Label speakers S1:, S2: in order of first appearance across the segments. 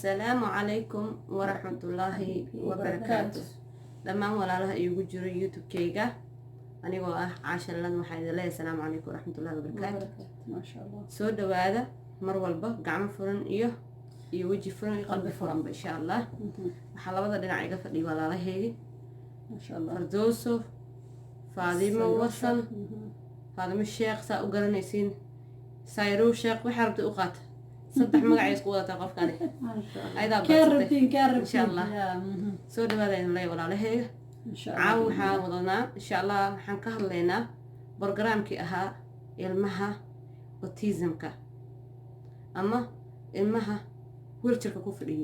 S1: السلام عليكم ورحمة الله وبركاته. دمان ولا لها يوجر يوتيوب كيجا أنا واه عاشر لنا محيد الله. السلام عليكم ورحمة الله وبركاته.
S2: ما شاء الله.
S1: سود هذا مروة البق قعم فرن يوجي فرن قلب فرن إن شاء الله. حلا بدر دنا عيقة فدي ولا له هي
S2: ما شاء الله.
S1: فردوسو فاطمة وصل فاطمة الشيخ سأقرن يسين سايرو الشيخ وحربت أوقات صدق مقعد قوة تقف كاري أيضا
S2: كاربتين
S1: إن شاء الله. سود هذا الله ولا له هي
S2: إن شاء الله.
S1: عاو حاولنا إن شاء الله حنكهر لنا برنامج أها المها أوتيزمك أما المها ويلتشر كوفري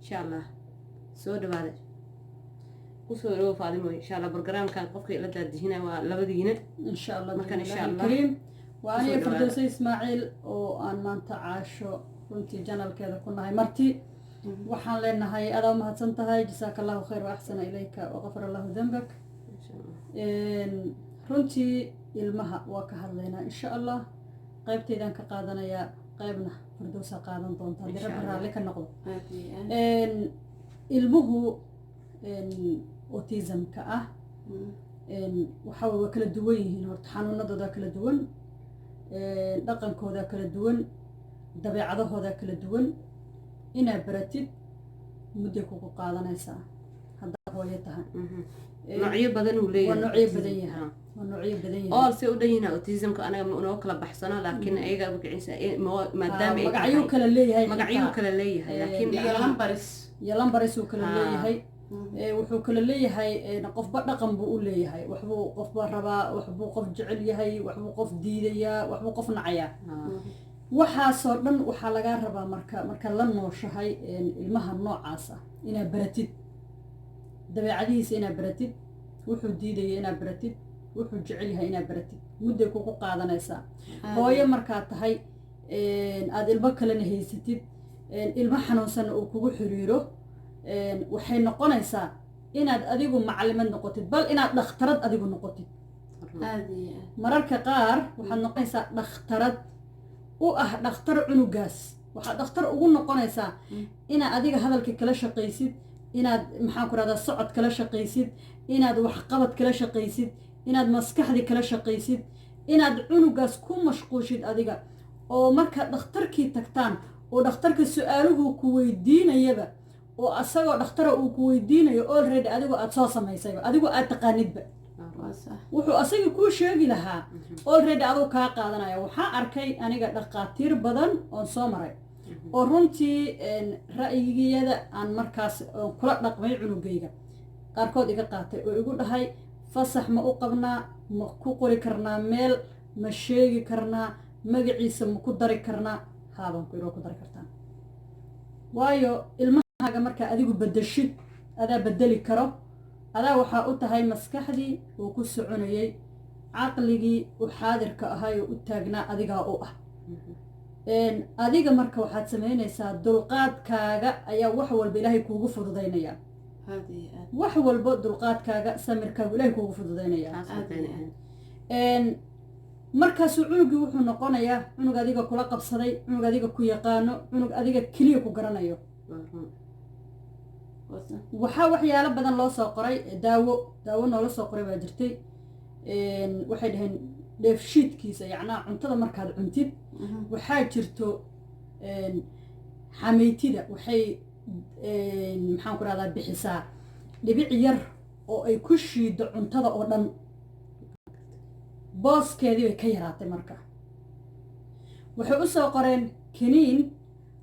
S1: إن شاء الله. سود هذا وسورو فاطمة إن شاء الله برنامج كان قفك إلى هنا ولا بدينا
S2: إن شاء الله.
S1: مكان إن شاء الله.
S2: الكريم وأنا فردوسي إسماعيل وأن ما أنت عاشو كنت جنال كذا كنا هاي مرتي وحن لنا هاي أنا ما هتنتهي جزاك الله خير وأحسن إليك وغفر الله ذنبك.
S1: إن شاء الله.
S2: runtii ilmaha waa ka hadlaynaa insha allah qaybtaydan ka qaadanaya qaybna firdowsa qaadan doonta diraba raalli ka noqdo ilmuhu autism-ka ah waxa way kala duwan yihiin horta xanuunadooda kala duwan dhaqankooda kala duwan dabeecadahooda kala duwan inaad baratid muddo kugu qaadanaysaa haddaad hooyo tahay
S1: نوعية بدن وليه
S2: ونوعية بدنيها ونوعية بدنيها
S1: سي ودينا أوتيزمك أنا نوكل بحسنا لكن أيجا بقعيس ما دام
S2: مقعيو كلا ليه هاي
S1: مقعيو كلا ليه لكن
S2: يلامبرس وكلا ليه هاي وحو كلا ليه هاي نقف بدقم بقول ليه هاي وحبو قف بربا وحبو قف جعل هاي وحبو قف ديديا وحبو قف نعيا waxaa soo dhan waxaa laga rabaa marka la nooshahay ilmaha noocaasa inaad baratid dabeecadihiisa inaad baratid wuxuu diidaya inaad baratid wuxuu jecel yahay inaad baratid mudday kugu qaadanaysaa hooyo markaad tahay aad ilmo kalena haysatid ilmo xanuunsan uu kugu xiriiro waxay noqonaysaa inaad adigu macallimad noqotid bal inaad dhakhtarad adigu noqotid mararka qaar waxaad noqonaysaa dhakhtarad u ah dhakhtar cunugaas waxaad dhakhtar ugu noqonaysaa inaad adiga hadalka kala shaqaysid inaad maxaan ku rahdaa socod kala shaqaysid inaad waxqabad kala shaqaysid inaad maskaxdi kala shaqaysid inaad cunugaas ku mashquushid adiga oo markaad dhakhtarkii tagtaan oo dhakhtarka su-aaluhu ku weydiinayaba oo asagoo dhakhtara uu ku weydiinayo already adigoo aad soo samaysayba adigoo aad taqaanidba wuxuu asaga kuu sheegi lahaa already aduu kaa qaadanaya waxaa arkay aniga dhaqaatiir badan oon soo maray oo runtii ra'yigiyada aan markaas kula dhaqmay cunugayga qaarkood iga qaatay oo igu dhahay fasax ma u qabnaa ma ku qori karnaa meel ma sheegi karnaa magaciisa ma ku dari karnaa haaban ku dari kartaa waayo ilmahaaga markaa adigu bedeshid adaa bedeli karo adaa waxaa u tahay maskaxdii uu ku soconayay caqligii u xaadirka ahay oo u taagnaa adigaa u ah adiga marka waxaad samaynaysaa dulqaadkaaga ayaa wax walba ilaahay kuugu fududaynaya wax walba dulqaadkaaga samirkaaga ilaahay kuugu fududaynaya markaasuu cunugii wuxuu noqonayaa cunug adiga kula qabsaday cunug adiga ku yaqaano cunug adiga keliya ku garanayo waxaa waxyaalo badan loo soo qoray daawo noola soo qoray baa jirtay waxay dhaheen dheefshiidkiisa yacnaa cuntada markaad cuntid waxaa jirto xameytida waxay maxaan ku rahdaa bixisaa dhibic yar oo ay ku shiido cuntada oo dhan booskeedii bay ka yaraatay marka waxay u soo qoreen kaniin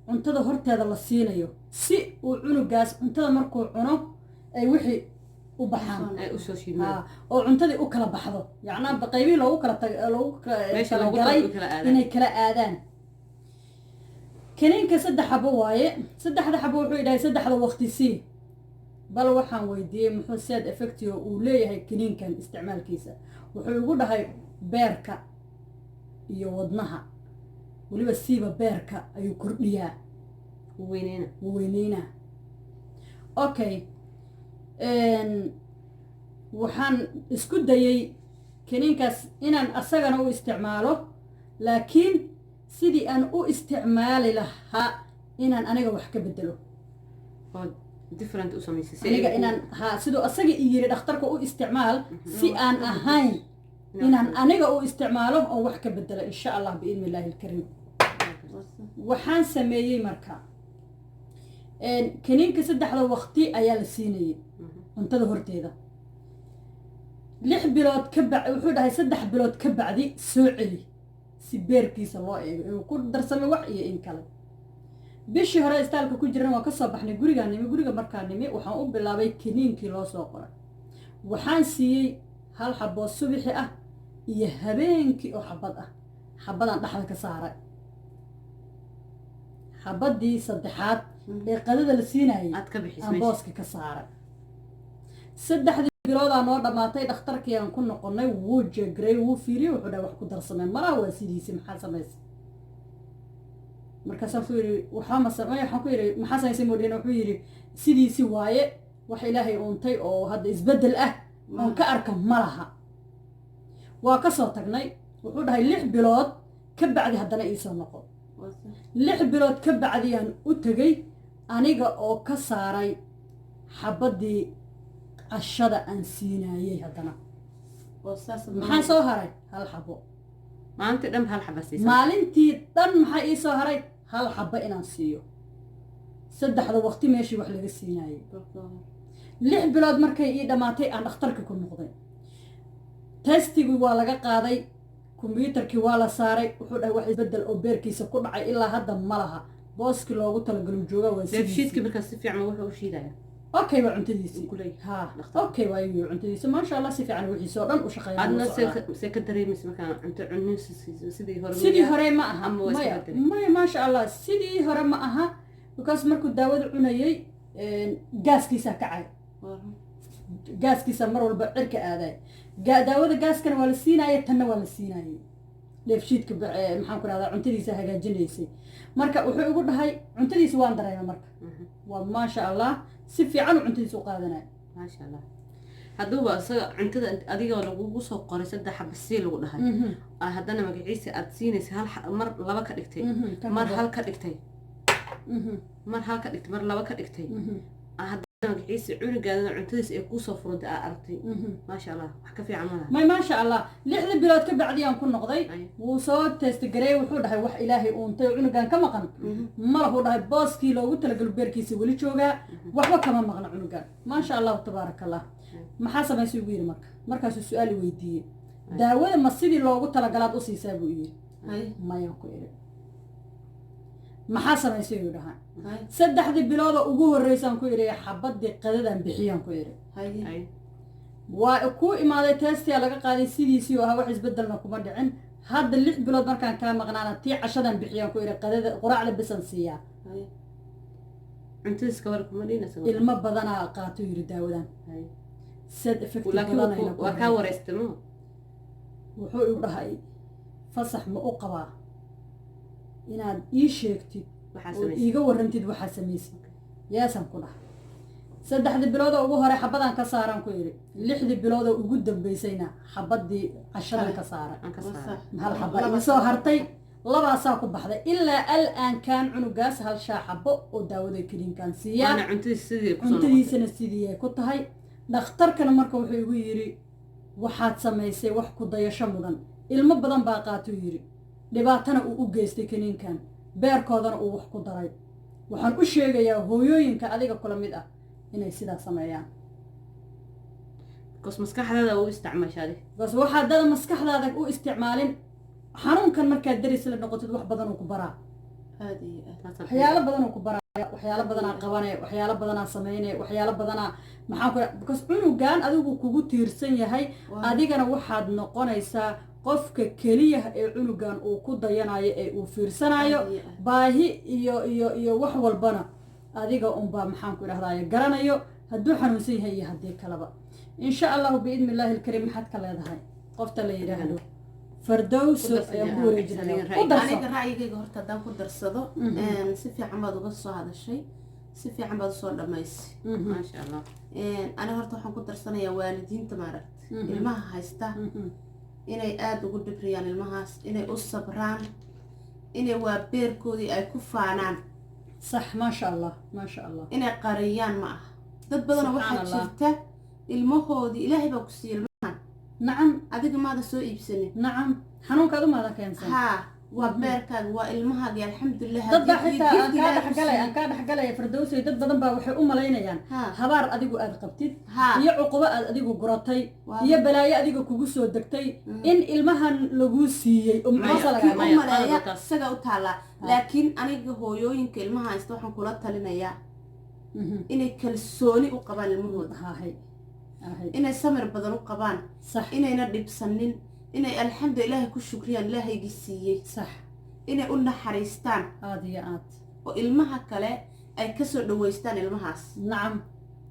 S2: cuntada horteeda la siinayo si uu cunugaas cuntada markuu cuno ay wixii u baxaan oo cuntadii u kala baxdo yacnaa qaybihii loogu kala galay inay kala aadaan kaniinka 3 xabo waaye 3 xabo wuxuu idhahay 3 waqti sii bal waxaan weydiiyey muxuu side effect uu leeyahay kaniinkan isticmaalkiisa wuxuu igu dhahay beerka iyo wadnaha waliba siiba beerka ayuu kordhiyaa weyneyna okay waxaan isku dayay kaniinkaas inaan asagana u isticmaalo laakiin sidii aan u isticmaali lahaa inaan aniga wax ka bedelo
S1: oo different u samaysay
S2: aniga inaan sidoo asaga yiri dhakhtarka u isticmaal si aan ahayn inaan aniga u isticmaalo oo wax ka bedelo insha Allah biidnillaahi alkariim waxaan sameeyay marka kaniinka 3 waqti ayaa la siinayay cuntada horteeda 6 bilood ka bacdi wuxuu dhahay 3 bilood ka bacdi soo celi si beerkiisa loo eego inuu ku darsamay wax iyo in kale bishii hore istaalka ku jirana waa ka soo baxnay guriga markaan nimi waxaan u bilaabay kaniinkii loo soo qoray waxaan siiyey 1 xabo subaxi ah iyo habeenkii oo xabadan dhaxda ka saaray xabadii saddexaad ee qadada la siinayay
S1: aad ka bixisay
S2: aan booska ka saaray 3 bilood aan noo dhamaatay dhakhtarkii aan ku noqonay wuu jeegray wuu fiiriyay wuxuu dhahay wax ku darsamay malaha waa sidiisii maxaa samaysay markaasaan ku yidhi waxaan ku yidhi maxaa samaysay moodhina wuxuu yidhi sidiisii waaye wax ilaahay uuntay oo hadda isbeddel ah oon ka arka ma laha waa ka soo tagnay wuxuu dhahay 6 bilood ka bacdi haddana iisoo noqo 6 bilood ka bacdiyaan u tegay aniga oo ka saaray xabadii cashada aan siinayay haddana maxaa soo haray 1 xabo
S1: maalintii dhan hal xabo siisay
S2: maalintii dhan maxaa ii soo haray 1 xabo inaan siiyo 3 waqti meeshii wax laga siinayay 6 bilood markay ii dhamaatay aan dhakhtarka ku noqday testigii waa laga qaaday kombiyuutarkii waa la saaray wuxuu dhahay wax isbeddel oo beerkiisa ku dhacay ilaa hadda ma laha booski loogu talagalo jooga waa
S1: deebshiidkii markaas si fiican wuxuu u shiidaya
S2: okay waa cuntadiisii okay waa iyo cuntadiisii maasha Allah si fiican wixiisa oo dhan u shaqeeyaa
S1: adna se ka dareemaysa markaan cunto cunniisa
S2: sidii hore ma aha maya maasha Allah sidii hore ma aha because markuu daawada cunayay gaaskiisa kacay gaaskiisa mar walba cirka aaday daawada gaaskana waa la siinayay tanna waa la siinayay dheefshiidka maxaan ku rahdaa cuntadiisa hagaajinaysay marka wuxuu igu dhahay cuntadiisa waan dareemay marka waa maasha Allah si fiican cuntadiisa u qaadanay
S1: maasha Allah hadduuba isaga cuntada adiga lagugu soo qoray 3 xabo si lagu dhahay haddana magaciisa aad siinaysa mar 2 ka dhigtay mar 1 ka dhigtay mar 1 ka dhigtay mar 2 ka dhigtay magaciisa cunigaada cuntadiisa ay ku soo furantay aragtay maasha Allah wax ka fiican ma
S2: maasha Allah 6 bilood ka bacdi aan ku noqday wuu soo test gareey wuxuu dhahay wax ilaahay uuntay cunigan ka maqan ma lahu dhahay booskii loogu talagal beerkiisa wali jooga waxba kama maqna cunigan maasha Allah tabarakallah maxaa samaysay ugu yiri markaas su'aal weydiiyay daawada ma sidii loogu talagalaad u siisaa buu yiri maya ku iri maxaa samaysay uu dhahay 3 bilood ugu horeysaan ku iri xabadii qadadan bixiyaan ku iri waa ku imaaday testiga laga qaaday sidiisii oo wax isbedelna kuma dhicin hadda 6 bilood markaan ka maqnaana tii cashadan bixiyaan ku iri qadada quraacda bisan siiya
S1: cuntiis ka war kuma dhiinaysa
S2: ilma badana qaato yiri daawadan sad effect
S1: badana waa ka wareystimo
S2: wuxuu u dhahay fasax ma u qabaa inaad ii sheegtid oo iiga warrantid waxa sameysay yaasan ku dhahay 3 bilood ugu hore xabadan ka saaran ku yiri 6 bilood ugu dambeysayna xabadii cashadan ka saaran hal xabad soo hartay labaasaa ku baxday ilaa al'aan kaan cunugaas 1 xabo oo daawada kiniinkan siiya cuntadiisana sidii ay ku tahay dhakhtarkana marka wuxuu igu yiri waxaad samaysay wax ku dayasho mudan ilmo badan baa qaato yiri dhibaatana uu u geystay kiniinkan beerkoodana uu wax ku daray waxaan u sheegayaa hooyooyinka adiga kula mid ah inay sidaa sameeyaan
S1: bas maskaxdaada u isticmaashay
S2: bas waxaad dad maskaxdaada u isticmaalin xanuunkan markaad daris la noqotid wax badan uu ku baraa waxyaalo badan uu ku baraa waxyaalo badan qabanay waxyaalo badan sameeynay waxyaalo badan maxaan ku because cunugan adigu kugu tiirsan yahay adigana waxaad noqonaysaa qofka kaliya ee cunugan uu ku dayanayo ee uu fiirsanayo baahi iyo wax walbana adiga baa maxaan ku irahdaa garanayo hadduu xanuunsan yahay iyo haddii kalaba insha Allah biidni Illaahi alkariim maxaad ka leedahay qofta la yiraahdo Fardows ayaa ku wareejinaya
S3: aniga ra'yigayga horta hadaan ku darsado si fiican baad uga soo hadashay si fiican baad soo dhamaysay
S1: maasha Allah
S3: aniga horta waxaan ku darsanayaa waalidiinta maaragtay ilmaha haysta inay aad ugu dhibriyaan ilmahaas inay u sabraan inay waa beerkoodii ay ku faanaan
S2: صح ما شاء الله ما شاء الله
S3: inay qariyaan ma aha dad badan waxaa
S2: Subxaan Allah.
S3: jirta ilmahoodii ilaahay baa ku siiyey ilmahan
S2: نعم
S3: adiga maada soo iibsanin
S2: نعم حنون كذا ما ذاك إنسان
S3: haa waa beerkaaga waa ilmahaaga alxamdulilah
S2: dad baa
S3: haddii
S2: xitaa
S3: gift ilaahay ku siiyey.
S2: aan ka dhaxgalaya firdawsi dad badan baa waxay u malaynayaan
S3: haa
S2: habaar adigu aad qabtid
S3: haa
S2: iyo cuqubo aad adigu guratay
S3: Waa-
S2: iyo balaayo adiga kugu soo degtay in ilmahan lagu siiyey oo maxaa
S3: kii
S2: laga
S3: u
S1: maya,
S3: maleeya
S1: qalabkaas.
S3: isaga u taallaa laakiin aniga hooyooyinka ilmaha haysta waxaan kula talinayaa inay kalsooni u qabaan ilmahooda
S2: هاي هاي
S3: inay samir badan u qabaan
S2: صح
S3: inayna dhibsanin inay alxamdu ilaahay ku shukriyaan ilaahaygii siiyey
S2: صح
S3: inay u naxariistaan
S2: عاديات
S3: oo ilmaha kale ay kasoo dhaweystaan ilmahaas
S2: نعم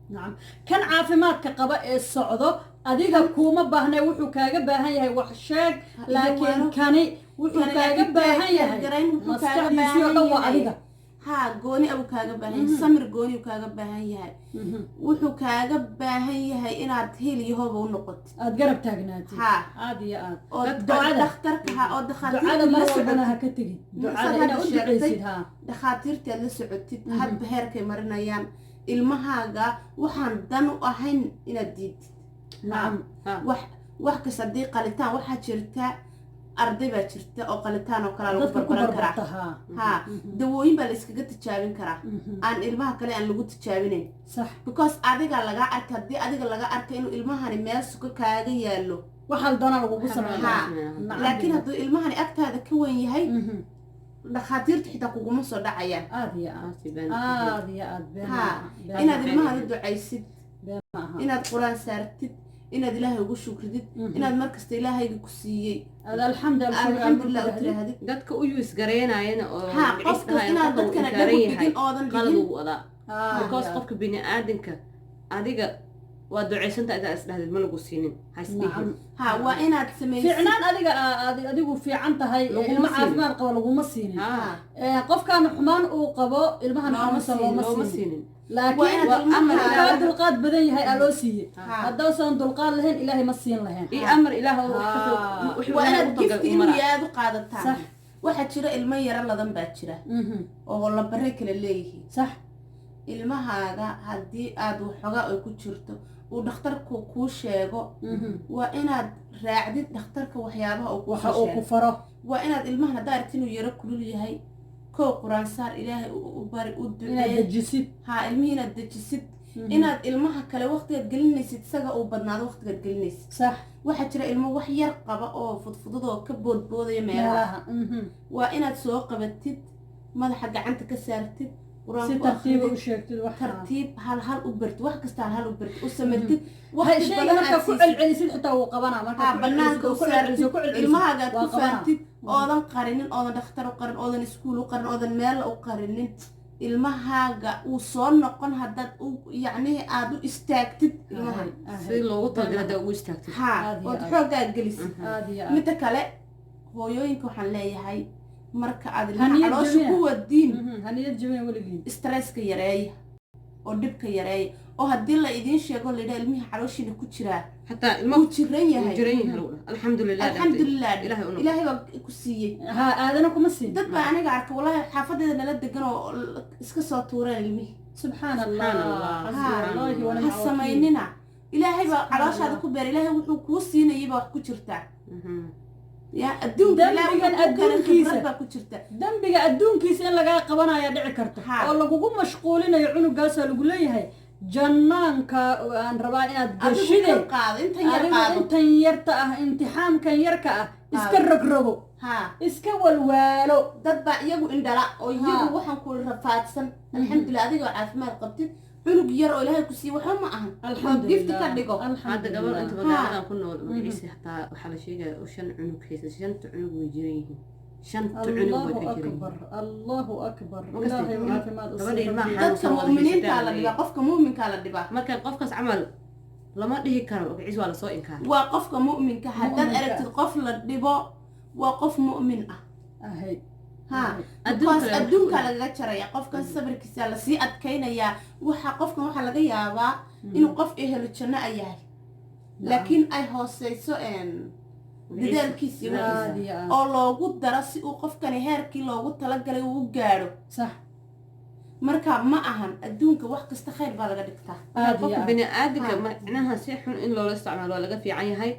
S2: نعم كان عافيمادك قبا الصعدو adiga kuma baahnay wuxuu kaaga baahan yahay wax sheeg laakiin kani wuxuu kaaga baahan yahay maskaxdiisii oo dhan waa adiga
S3: haa gooni abuu kaaga baahan yahay samir gooni uu kaaga baahan yahay wuxuu kaaga baahan yahay inaad hil iyo hooba u noqotid
S2: aad garab taagnaatid
S3: haa
S2: caadi aad
S3: oo
S2: ducada
S3: dhakhtarka haa oo
S2: ducada mar walbana ha ka tegin ducada inaad u ducaysid haa
S3: dhakhaatiirtii aad la socotid hadba heerkay marinayaan ilmahaaga waxaan dan u ahayn inaad diidid
S2: nacam
S3: wax kas haddii qalitaan waxaa jirta arday baa jirta oo qalitaan oo kalea lagu
S2: dadka ku
S3: barbaran karaa
S2: barbarta haa
S3: haa dawooyin baa la iskaga tijaabin karaa aan ilmaha kale aan lagu tijaabinayn
S2: صح
S3: because adiga lagaa arka haddii adiga laga arka inuu ilmahani meel suka kaaga yaalo
S2: waxa la doonaa lagugu
S3: haa
S2: sameeyaa
S3: laakiin hadduu ilmahani agtaada ka weyn yahay dhakhaatiirta xitaa kuguma soo dhacayaan
S2: aad iyo aad been
S3: haa
S2: been
S3: inaad ilmahaada ducaysid
S2: been maaha
S3: inaad qur-aan saartid inaad ilaahay ugu shukridid inaad markasta ilaahayga ku siiyey
S2: هذا الحمد لله
S3: alxamdulilah u tirahdid
S1: dadka u yuus gareynayana oo
S3: haa qofkas inaad dadkana dhagu dhigin oodan
S1: qalad
S3: dhigin
S1: uu wadaa because qofka bini aadamka adiga waa ducaysanta idaa isdhahdid ma lagu siinin hasdihin
S3: haa waa inaad samaysid
S2: fiicnaan adigu fiican tahay
S1: Laguma
S2: ilmo
S1: siinin.
S2: caafimaad qabo laguma siinin
S1: haa
S2: qofkan xumaan uu qabo ilmahan xanuunsan looma
S1: looma
S2: siinin
S1: siinin
S2: laakiin
S3: Waa inaad
S1: amar
S3: ilmaha-
S2: kaa dulqaad badan yahay aa loo siiyey
S3: haa
S2: haddausan dulqaad lahayn ilaahay ma siin lahayn
S1: iyo amar ilaah
S3: waa inaad gifti inuu yaad u qaadataan
S2: صح
S3: waxaa jira ilmo yaro ladan baa jira oo la bare kala leeyihiin
S2: صح
S3: ilmahaaga haddii aad waxoogaa ay ku jirto uu dhakhtarku kuu sheego waa inaad raacdid dhakhtarka waxyaabaha uu
S2: waxa
S3: kusoo
S2: uu ku
S3: sheego
S2: faro
S3: waa inaad ilmahan haddaa aragti inuu yaro kulul yahay kow quraan saar ilaahay u bari u
S2: inaad
S3: duceey
S2: dejisid
S3: haa ilmihii inaad dejisid inaad ilmaha kale waqtigaad gelinaysid isaga uu badnaado waqtigaad gelinaysid
S2: صح
S3: waxaa jira ilmo wax yar qaba oo fudfudud oo ka boodboodaya meelaha
S2: meelaha
S3: waa inaad soo qabatid madaxa gacanta ka saartid
S2: si
S3: qur-aan ku
S2: tartiiba u
S3: akhridid
S2: sheegtid wax
S3: tartiib hal u bartid wax kasta hal u bartid u samirtid
S2: hay
S3: waqti
S2: shayga
S3: badan
S2: markaa
S3: aad
S2: ku
S3: siisid
S2: celcelisid xitaa wuu qabanaa markaa
S3: haa banaanka u saartid ilmahaaga aad ku faartid
S2: waa
S3: oodan qarinin oodan dhakhtar u qarin oodan iskuul u qarin oodan meel u qarinin ilmahaaga uu soo noqon haddaad u yacnihi aad u istaagtid ilmahan
S1: si loogu talagala hadaa ugu istaagtid
S3: haa
S2: Aad iyo
S3: ood
S2: aad.
S3: xooggaa gelisid
S2: aad iyo aad
S3: midda kale hooyooyinka waxaan leeyahay marka aad ilmaha
S2: Haniyad
S3: caloosha
S2: jabina.
S3: ku wadiin
S2: haniyad jabina weligiin
S3: stresska yareeya oo dhibka yareeya oo haddii la idiin sheego la yidhaha ilmihii calooshiina ku jiraa
S1: xataa ilma
S3: wuu jiran yahay
S1: jiran yahay lagu dhaha alxamdulilah
S3: alxamdulilah
S1: ilaahay u noqo.
S3: ilaahay baa ku siiyey
S2: ها aadana kuma siin
S3: dad baa aniga arka wallaahi xaafadeeda nala degan oo iska soo tuureen ilmihii
S2: subxaan allah
S1: Subxaan Allah.
S2: xasbi allahi wa
S3: ha
S2: nicma alwakiil.
S3: samaynina ilaahay baa calooshaada ku beer ilaahay wuxuu kuu siinayay baa wax ku jirtaa ya adduunka ilaahay
S2: Dambigan
S3: wuxuu kuu keenay
S2: adduunkiisa.
S3: khibrad baa ku jirta
S2: dambiga adduunkiisa in lagaa qabanaya dhici karto
S3: Ha.
S2: oo lagugu mashquulinayo cunugaasaa lagu leeyahay jannaanka aan rabaa inaad
S3: adigu
S2: gashide
S3: kan qaado intan yar
S2: adigu
S3: qaado
S2: intan yarta ah imtixaamkan yarka ah iska rogrogo
S3: haa
S2: iska walwaalo
S3: dad baa iyagu indhala oo iyagu
S2: Ha.
S3: waxaan ku rafaadsan alxamdulilah adigoo caafimaad qabtid cunug yar oo ilaahay ku siiye waxba ma ahan oo gifti ka dhigo
S1: hadda gabar inta
S2: alxamdulilah
S1: magaaladan ku nool magaciisa hataa waxaa la sheegaya oo 5 cunug haysa 5 cunug way jiran yihiin 5 cunug
S2: allahu
S1: way jiran
S2: akbar allahu akbar
S1: Markasta
S2: ilaahay
S1: gabadha
S2: caafimaad u
S1: gabadha
S2: siiyo.
S1: ilmaha
S3: dadka
S1: xanuunsan wada
S3: mu'miniintaa la
S1: haysataa
S3: dhibaa qofka mu'minkaa la dhibaa
S1: marka qofkaas camal lama dhihi karo magaciisa waa lasoo inkaara
S3: waa qofka mu'minka haddaad
S2: Mu'minka.
S3: aragtid qof la dhibo waa qof mu'min ah
S2: ahay
S3: haa
S1: Adduunka
S3: because
S1: la-
S3: adduunkaa lagaga jaraya qofkan sabirkiisa lasii adkaynayaa waxa qofkan waxaa laga yaabaa inuu qof ehelo janno a yahay laakiin ay hooseyso dadaalkiisii
S2: aad iyo aad
S3: oo loogu daro si uu qofkani heerkii loogu talagalay uu gaadho
S2: صح
S3: marka ma ahan adduunka wax kasta khayr baa laga dhigtaa
S2: aad iyo
S1: qofka
S2: aad
S1: bini aadamka macnaha si xun in loola isticmaalo waa laga fiican yahay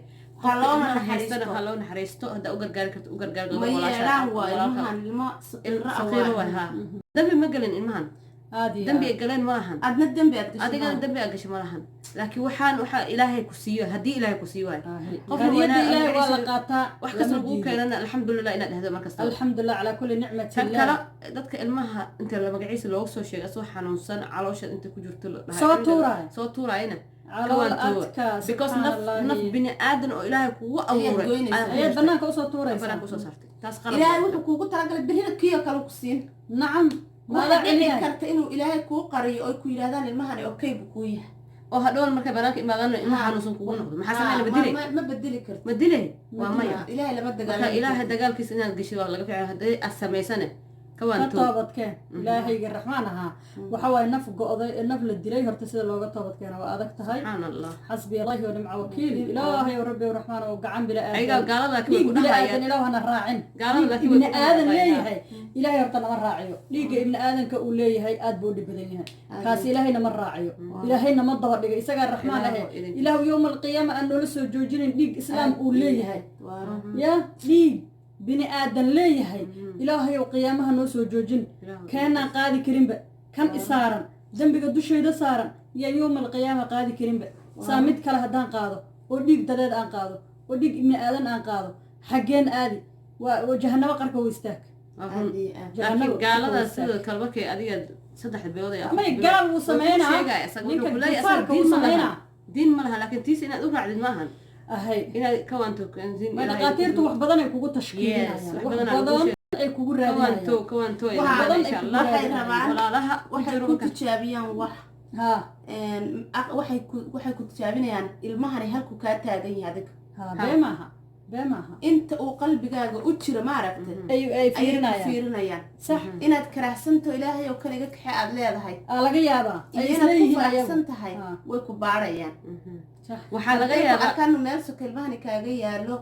S3: Ha loo
S1: haystana
S3: naxariisto.
S1: ha loo naxariisto haddaa u gargaari karto u gargaar
S3: ma yeelaan waa ilmahan ilmo
S1: saqiiro waay haa dambi ma gelin ilmahan
S2: aad iyo
S1: dambi
S2: aad
S1: ay galeen ma lahan
S3: adna dembi aad gashay
S1: adigana dambi aa gashay ma lahan laakiin waxaa ilaahay ku siiyo haddii ilaahay ku siiyo waay qofna
S2: hadiyada
S1: wanaa-
S2: ilaahay waa la
S1: magaciisa-
S2: qaataa
S1: wax kasta
S2: lama
S1: lagu
S2: diido.
S1: keenana alxamdulilah inaad dhahdo markasta
S2: alxamdulilah calaa kulli nicmati
S1: tan
S2: illah
S1: kale dadka ilmaha inta la magaciisa loogu soo sheegay asoo xanuunsan caloosha inta ku jirto la dhahay
S2: Soo
S1: cunuga-
S2: tuuraayo.
S1: soo tuuraayana
S2: calool
S1: kawaantuwa.
S2: adka
S1: because
S2: subxaan
S1: naf
S2: allahi
S1: bini aadan oo ilaahay kugu abuuray
S3: goynaysaa.
S1: aad
S2: ayaad
S1: goystay.
S2: banaanka usoo tuuraysaa
S1: banaanka usoo saartay taas qalad
S3: ilaahay
S1: waaye.
S3: wuxuu kuugu talagalay berrina kiyo kale ku siin
S2: nacam
S3: waxaa
S2: maada
S3: dhici
S2: celiyahay
S3: karta inuu ilaahay kuu qariyo oy ku yidhahdaan ilmahani okay buu kuu yahay
S1: oo hadhowan markay banaanka imaadaan ilma
S3: Ha.
S1: xanuunsan kugu noqdo maxaa
S3: Ha,
S1: sameyn ma
S3: ma-
S1: dilay
S3: ma- ma bedeli karti
S1: ma dilay waa maya
S3: ilaahay lama
S1: marka
S3: dagaalami
S1: ilaahay
S3: kartid.
S1: dagaalkiisa inaad gashay waa laga fiican haddii aad samaysane
S2: ka
S1: kawaantuwa
S2: toobadkeen ilaahayga raxmaan ahaa waxa waaye naf go'day naf la dilay horta sida looga toobadkeena waa adag tahay
S1: subxaan allah
S2: xasbi allahi wa nimca wakiil ilaahay oo rabbi raxmaan oo gacan bila
S1: ayagaa
S2: aadan
S1: gaalada laakiin way
S2: dhiig
S1: ku
S2: bila
S1: dhahayaan
S2: aadan ilaah hana raacin
S1: Gaalada
S2: dhiig
S1: laakiin way
S2: ibni
S1: ku
S2: aadan
S1: dhahayaan.
S2: leeyahay ilaahay horta nama raaciyo dhiigga ibni aadanka uu leeyahay aad buu dhib badan yahay kaas ilaahay nama raaciyo ilaahay nama daba dhigay isagaa raxmaan ahe
S1: Ilaahu idin-
S2: ilaahu yowma alqiyaama aan noola soo joojinin dhiig islaam uu leeyahay
S3: Waa-
S2: ya dhiig bini aadan leeyahay ilaahay oo qiyaamaha noo soo joojin
S1: Ilaahu
S2: keenaan qaadi karinba kan isaaran dembiga dushayda saaran iyo yowma alqiyaama qaadi karinba saa mid kale haddaan qaado oo dhiig dadeed aan qaado oo dhiig ibni aadan aan qaado xaggeen aadi waa jahanabo qarka u istaag
S1: waa
S3: aad
S1: run.
S3: iyo aad.
S2: Jahanabo
S1: laakiin gaaladaas
S2: qarka u
S1: sidoo kale markay adiga 3 bilood ay
S2: may gaal wuu sameynaa
S1: ninka
S2: ninka kufaarka wuu sameynaa
S1: diin ma laha laakiin tiis inaad u raacdid maahan
S2: ahay
S1: inaad kawaanto diin
S2: may dhaqaatiirtu wax badan ay kugu tashkiilinayaan
S1: Yes, wax
S2: wax
S1: badan aad
S2: badan
S1: ugu
S2: ay kugu
S1: kawaanto
S2: raadinayaan
S1: kawaanto ay
S3: Waxaa
S1: rabaan
S2: badan
S1: insha
S2: ay
S1: allah
S3: waxay rabaan
S1: walaalaha u
S3: waxay
S1: jiro
S3: ku
S1: marka
S3: tijaabiyaan wax
S2: ha
S3: waxay ku tijaabinayaan ilmahani halku kaa taagan yahay adiga
S2: ha bee maaha bee maaha
S3: inta uu qalbigaaga u jiro maaragtay
S2: ay
S3: ayay ku
S2: fiirinayaan
S3: fiirinayaan
S2: sax
S3: inaad karaahsanto ilaahay oo kaliga kaxe aad leedahay
S2: aa laga yaabaa ay
S3: iyo inaad ku
S2: isleeyihiin
S3: faraxsan
S2: ayagu
S3: tahay
S2: Ha.
S3: way ku baarayaan
S2: sax
S1: waxaa laga
S3: Hadday ku
S1: yaabaa
S3: arkaan meel soka ilmahani kaaga yaalo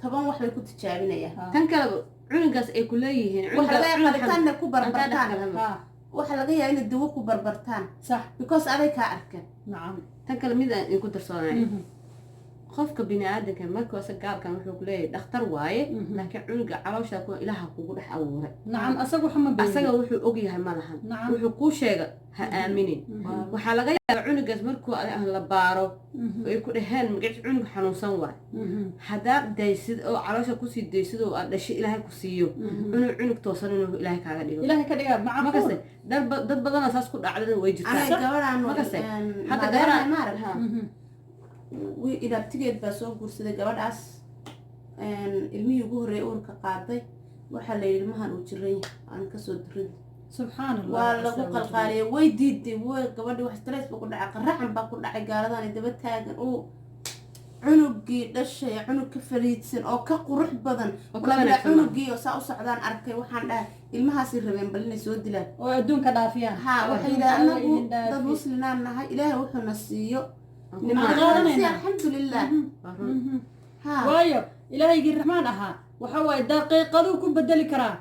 S3: 10 wax bay ku tijaabinayaan
S2: ha
S1: tan kale cunugaas ay ku leeyihiin
S3: waxa laga yaabaa qalitaanna ku barbartaan
S2: ha
S3: waxa laga yaabaa inay dawo ku barbartaan
S2: sax
S3: because aday kaa arkeen
S2: nacam
S1: tan kale mid aan idinku darsoonay qofka bini aadanka markuu asa gaalkan wuxuu ku leeyahay dhakhtar waaye laakiin cunuga caloosha ku ilaaha kugu dhex abuuray
S2: nacam asagu xuma beeyin
S1: asaga wuxuu og yahay ma lahan
S2: Nacam.
S1: wuxuu kuu sheega ha aaminin waxaa laga yaabaa cunugaas markuu la baaro ay ku dhaheen magaciisa cunug xanuunsan waay haddaad daysid oo caloosha kusii daysid oo aad dhashay ilaahay ku siiyo cunug toosan inuu ilaahay kaaga dhigo
S2: ilaahay ka dhigaa
S1: makaste
S2: macquul
S1: dad badana saas ku dhacdana way jirtaa
S3: aniga gabadhaan
S1: makaste hadda
S3: maadaama
S1: gabadha
S3: maarag
S1: ha.
S3: inaabtigeed baa soo guursaday gabadhaas ilmihii ugu horreeyay uurka qaaday waxaa la yidhi ilmahan uu jiran yahay aan kasoo dirin
S2: subxaan allah
S3: waa lagu qalqaaliyay way diiday way gabadhii wax stress baa ku dhacay qaraxan baa ku dhacay gaaladan daba taagan uu cunugii dhashay cunug ka fariidsan oo ka qurux badan
S1: Oo ka
S3: walaal
S1: wanaagsan
S3: cunugii oo saa u socdaan arkay waxaan dhahay ilmahaasay rabeen bal inay soo dilaan
S2: oo adduunka dhaafiyaan
S3: ha waxay
S2: Adduunka
S3: yidhaha
S2: alla
S3: anagu
S2: idin dhaafi.
S3: dad muslimaan nahay ilaahay wuxuuna siiyo
S2: Nimcaan qaadanayna.
S3: alxamdulilah
S1: Waa run.
S3: ha
S2: waayo ilaahaygii raxmaan ahaa waxa waaye daqiiqaduu ku bedeli karaa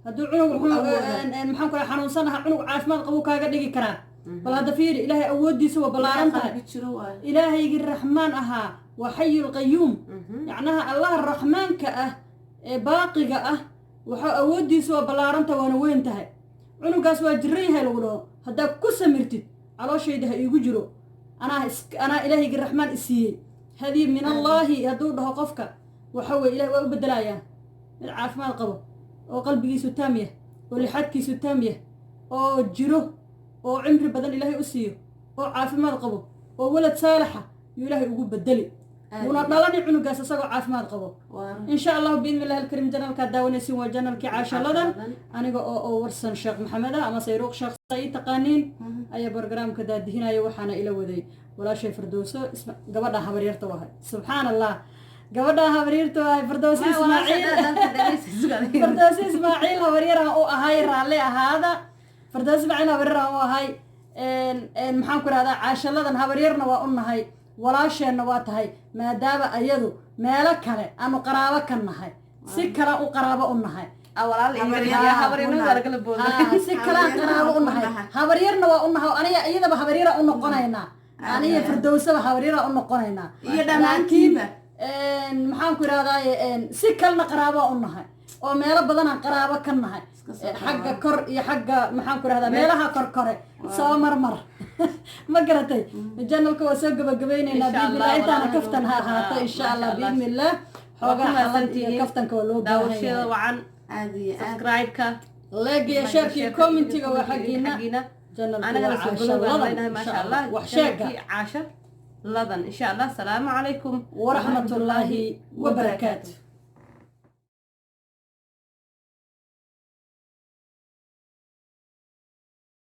S2: hadduu cunug maxaan ku xanuunsan ahaa cunug caafimaad qabuu kaaga dhigi karaa bal hadda fiiri ilaahay awooddiisa waa ballaaran tahay
S3: qalbi jiro waay
S2: ilaahaygii raxmaan ahaa waa xayulqayuum yacnaha allaha raxmaanka ah ee baaqiga ah waxaa awooddiisa waa ballaaranta waana weyn tahay cunugaas waa jiran yahay lagu dhaho haddaad ku samirtid calooshayda ha iigu jiro anaa ilaahaygi raxmaan isiiyey hadii min allaahi hadduu dhaho qofka waxa weye ilahay waa u bedelayaa mid caafimaad qabo oo qalbigiisu taam yah oo lixaadkiisu taam yah oo jiro oo cimri badan ilaahay u siiyo oo caafimaad qabo oo walad saalaxa yuu ilaahay ugu bedeli una dhalani cunugaas isagoo caafimaad qabo in sha allahu biidni illahi alkariim janalkaa daawanaysin waa janalkii caashaladan aniga oo warsan sheekh maxamed ah ama sayruuq sheekh ay taqaaniin ayaa barnaamijka daadihinaya waxaana ila waday walaashay firdowso gabadha habaryarta wahay subxaan allah gabadha habaryarta wahay firdowso ismaaciil firdowso ismaaciil habaryaraan u ahay raalli ahaada firdowso ismaaciil habaryaraan u ahay maxaan ku rahdaa caashaladan habaryarna waa u nahay walaasheenna waa tahay maadaama ayadu meelo kale aanu qaraabo ka nahay si kale u qaraabo u nahay
S1: walaal
S3: Habaryar.
S1: iyo habaryarna waa lagala booday
S2: si kalaan qaraabo u nahay habaryarna waa u nahay aniga iyadaba habaryara u noqonaynaa aniga firdowsaba habaryara u noqonaynaa
S3: iyo dhammaantiiba
S2: maxaan ku idhahdaaye si kalena qaraabo u nahay oo meelo badanaan qaraabo ka nahay xagga kor iyo xagga maxaan ku idhahdaa meelaha korkore soo marmar ma garatay janalka waa soo gabagabaynaynaa biidnillah intaana kaftan ha ahaato insha allah biidnillah xoogaa xalan iyo kaftanka waa loo
S1: daawashada wacan
S3: aad iyo aad
S1: subscribe-ka
S2: like iyo share iyo commentiga waa xagiina janalka
S1: anagana
S2: waa
S1: soo
S2: caasha
S1: gabagabaynahay
S2: ladan
S1: maasha allah
S2: wax sheega
S1: caasha ladan insha allah asalaamu calaykum
S2: ورحمة الله وبركاته